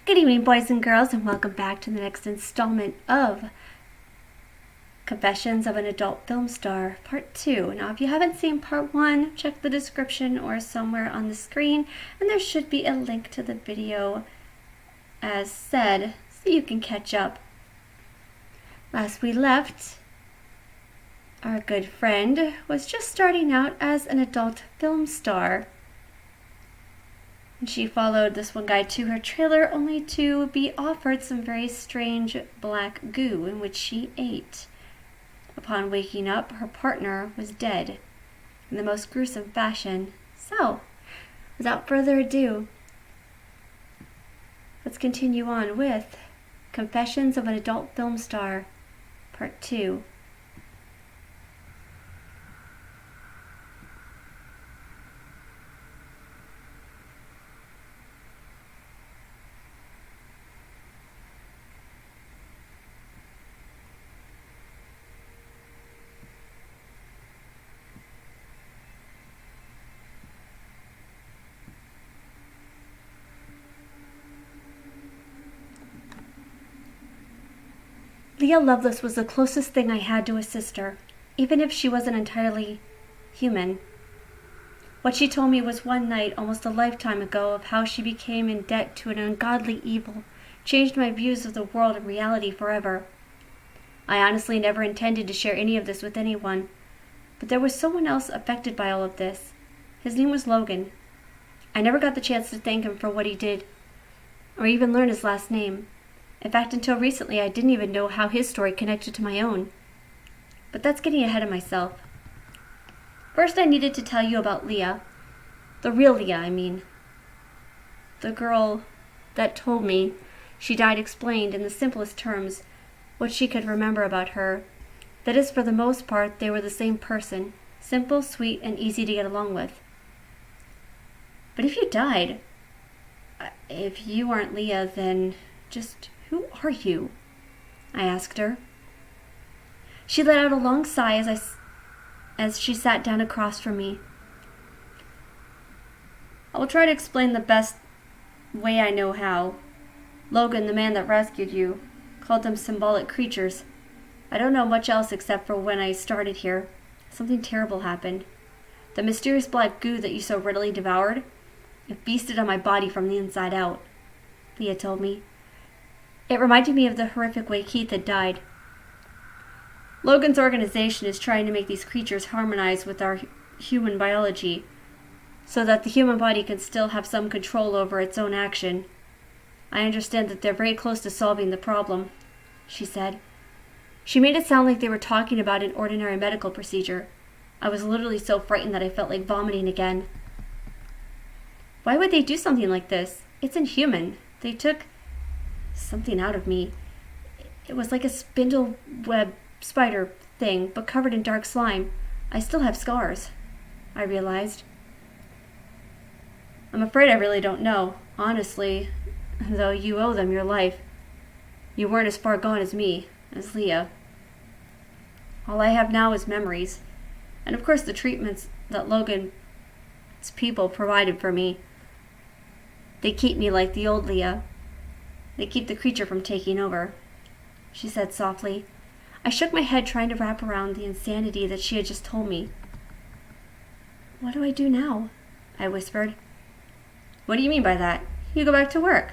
Good evening, boys and girls, and welcome back to the next installment of Confessions of an Adult Film Star, Part 2. Now, if you haven't seen Part 1, check the description or somewhere on the screen, and there should be a link to the video as said, so you can catch up. Last we left, our good friend was just starting out as an adult film star. And she followed this one guy to her trailer only to be offered some very strange black goo in which she ate. Upon waking up, her partner was dead in the most gruesome fashion. So, without further ado, let's continue on with Confessions of an Adult Film Star, Part 2. Leah Lovelace was the closest thing I had to a sister, even if she wasn't entirely human. What she told me was one night, almost a lifetime ago, of how she became in debt to an ungodly evil, changed my views of the world and reality forever. I honestly never intended to share any of this with anyone, but there was someone else affected by all of this. His name was Logan. I never got the chance to thank him for what he did, or even learn his last name. In fact, until recently, I didn't even know how his story connected to my own. But that's getting ahead of myself. First, I needed to tell you about Leah. The real Leah, I mean. The girl that told me she died explained in the simplest terms what she could remember about her. That is, for the most part, they were the same person. Simple, sweet, and easy to get along with. But if you died, if you aren't Leah, then just who are you? I asked her. She let out a long sigh as she sat down across from me. I will try to explain the best way I know how. Logan, the man that rescued you, called them symbolic creatures. I don't know much else except for when I started here, something terrible happened. The mysterious black goo that you so readily devoured, it feasted on my body from the inside out, Leah told me. It reminded me of the horrific way Keith had died. Logan's organization is trying to make these creatures harmonize with our human biology, so that the human body can still have some control over its own action. I understand that they're very close to solving the problem, she said. She made it sound like they were talking about an ordinary medical procedure. I was literally so frightened that I felt like vomiting again. Why would they do something like this? It's inhuman. They took something out of me. It was like a spindle web spider thing, but covered in dark slime. I still have scars, I realized. I'm afraid I really don't know, honestly, though you owe them your life. You weren't as far gone as me, as Leah. All I have now is memories, and of course the treatments that Logan's people provided for me. They keep me like the old Leah. They keep the creature from taking over, she said softly. I shook my head, trying to wrap around the insanity that she had just told me. What do I do now? I whispered. What do you mean by that? You go back to work.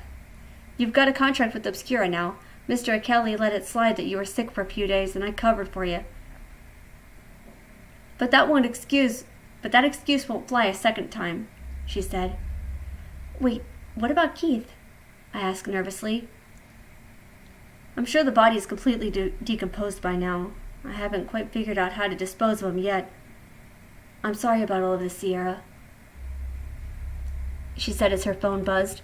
You've got a contract with Obscura now. Mr. Kelly let it slide that you were sick for a few days, and I covered for you. But that excuse won't fly a second time, she said. Wait, what about Keith? I asked nervously. I'm sure the body is completely decomposed by now. I haven't quite figured out how to dispose of him yet. I'm sorry about all of this, Sierra, she said as her phone buzzed.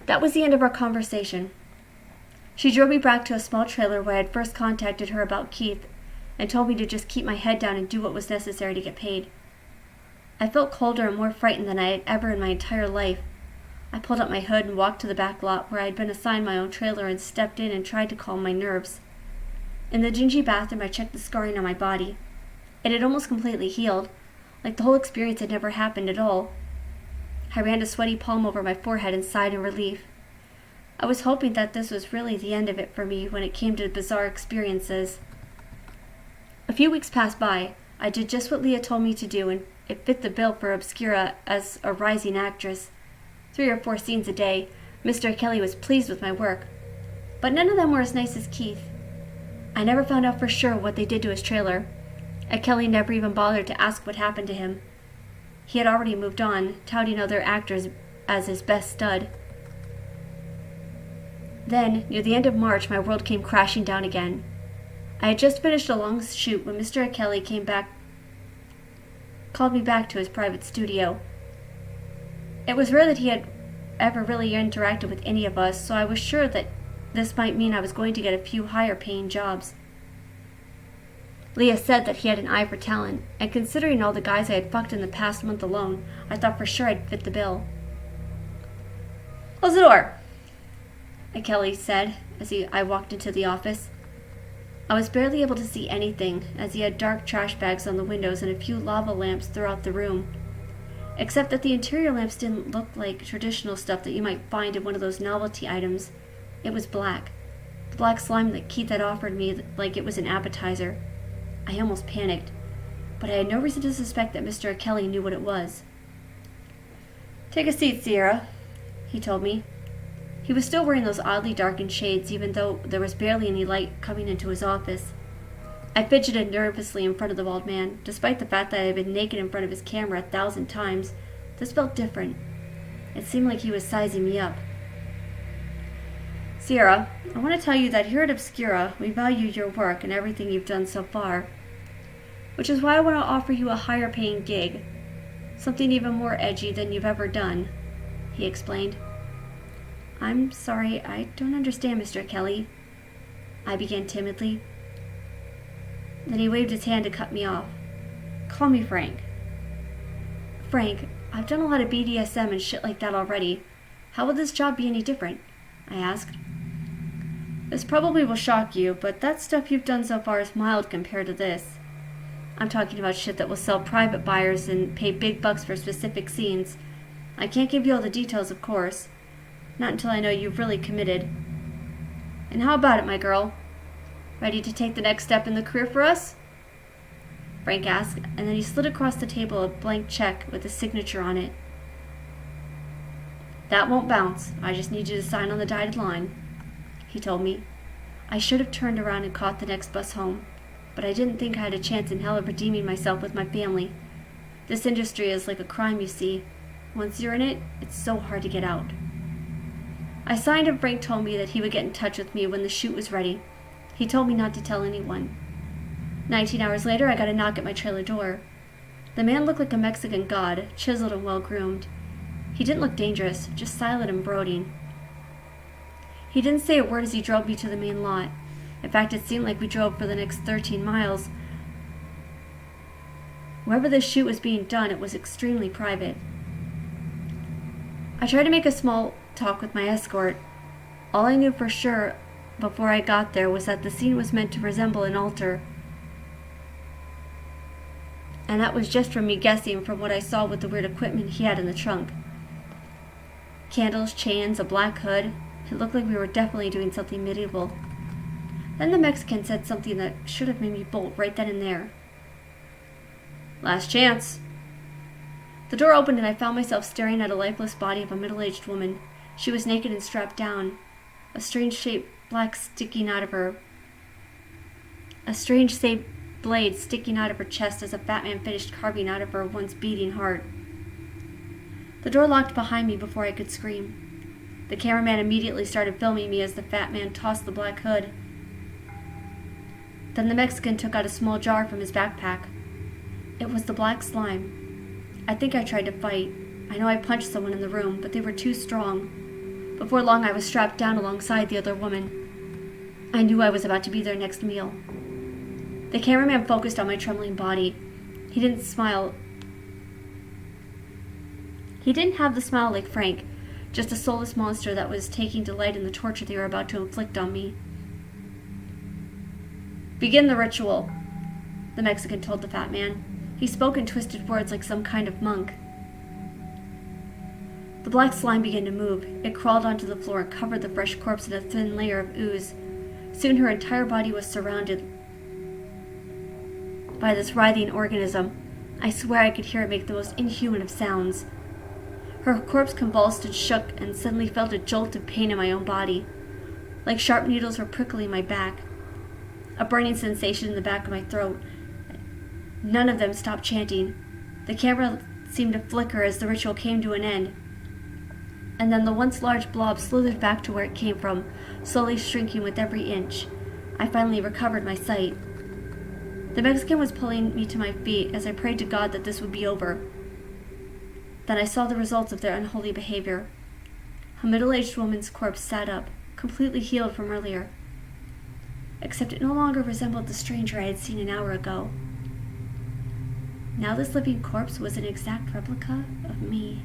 That was the end of our conversation. She drove me back to a small trailer where I had first contacted her about Keith and told me to just keep my head down and do what was necessary to get paid. I felt colder and more frightened than I had ever in my entire life. I pulled up my hood and walked to the back lot where I had been assigned my own trailer and stepped in and tried to calm my nerves. In the dingy bathroom, I checked the scarring on my body. It had almost completely healed, like the whole experience had never happened at all. I ran a sweaty palm over my forehead and sighed in relief. I was hoping that this was really the end of it for me when it came to bizarre experiences. A few weeks passed by. I did just what Leah told me to do, and it fit the bill for Obscura as a rising actress. 3 or 4 scenes a day. Mr. Kelly was pleased with my work, but none of them were as nice as Keith. I never found out for sure what they did to his trailer. Kelly never even bothered to ask what happened to him. He had already moved on, touting other actors as his best stud. Then, near the end of March, my world came crashing down again. I had just finished a long shoot when Mr. Kelly called me back to his private studio. It was rare that he had ever really interacted with any of us, so I was sure that this might mean I was going to get a few higher-paying jobs. Leah said that he had an eye for talent, and considering all the guys I had fucked in the past month alone, I thought for sure I'd fit the bill. "Close the door," Kelly said as I walked into the office. I was barely able to see anything, as he had dark trash bags on the windows and a few lava lamps throughout the room. Except that the interior lamps didn't look like traditional stuff that you might find in one of those novelty items. It was black. The black slime that Keith had offered me like it was an appetizer. I almost panicked, but I had no reason to suspect that Mr. Kelly knew what it was. "Take a seat, Sierra," he told me. He was still wearing those oddly darkened shades, even though there was barely any light coming into his office. I fidgeted nervously in front of the bald man. Despite the fact that I had been naked in front of his camera 1,000 times, this felt different. It seemed like he was sizing me up. "Sierra, I want to tell you that here at Obscura, we value your work and everything you've done so far, which is why I want to offer you a higher-paying gig, something even more edgy than you've ever done," he explained. "I'm sorry, I don't understand, Mr. Kelly," I began timidly. Then he waved his hand to cut me off. "Call me Frank." "Frank, I've done a lot of BDSM and shit like that already. How will this job be any different?" I asked. "This probably will shock you, but that stuff you've done so far is mild compared to this. I'm talking about shit that will sell private buyers and pay big bucks for specific scenes. I can't give you all the details, of course. Not until I know you've really committed. And how about it, my girl? Ready to take the next step in the career for us?" Frank asked, and then he slid across the table a blank check with a signature on it. "That won't bounce. I just need you to sign on the dotted line," he told me. I should have turned around and caught the next bus home, but I didn't think I had a chance in hell of redeeming myself with my family. This industry is like a crime, you see. Once you're in it, it's so hard to get out. I signed, and Frank told me that he would get in touch with me when the shoot was ready. He told me not to tell anyone. 19 hours later, I got a knock at my trailer door. The man looked like a Mexican god, chiseled and well-groomed. He didn't look dangerous, just silent and brooding. He didn't say a word as he drove me to the main lot. In fact, it seemed like we drove for the next 13 miles. Wherever this shoot was being done, it was extremely private. I tried to make a small talk with my escort. All I knew for sure before I got there was that the scene was meant to resemble an altar. And that was just from me guessing from what I saw with the weird equipment he had in the trunk. Candles, chains, a black hood. It looked like we were definitely doing something medieval. Then the Mexican said something that should have made me bolt right then and there. "Last chance." The door opened and I found myself staring at a lifeless body of a middle-aged woman. She was naked and strapped down, a strange shaped blade sticking out of her chest as a fat man finished carving out of her once beating heart. The door locked behind me before I could scream. The cameraman immediately started filming me as the fat man tossed the black hood. Then the Mexican took out a small jar from his backpack. It was the black slime. I think I tried to fight. I know I punched someone in the room, but they were too strong. Before long, I was strapped down alongside the other woman. I knew I was about to be their next meal. The cameraman focused on my trembling body. He didn't smile. He didn't have the smile like Frank, just a soulless monster that was taking delight in the torture they were about to inflict on me. "Begin the ritual," the Mexican told the fat man. He spoke in twisted words like some kind of monk. The black slime began to move. It crawled onto the floor and covered the fresh corpse in a thin layer of ooze. Soon her entire body was surrounded by this writhing organism. I swear I could hear it make the most inhuman of sounds. Her corpse convulsed and shook, and suddenly felt a jolt of pain in my own body. Like sharp needles were prickling my back. A burning sensation in the back of my throat. None of them stopped chanting. The camera seemed to flicker as the ritual came to an end. And then the once large blob slithered back to where it came from, slowly shrinking with every inch. I finally recovered my sight. The Mexican was pulling me to my feet as I prayed to God that this would be over. Then I saw the results of their unholy behavior. A middle-aged woman's corpse sat up, completely healed from earlier. Except it no longer resembled the stranger I had seen an hour ago. Now this living corpse was an exact replica of me.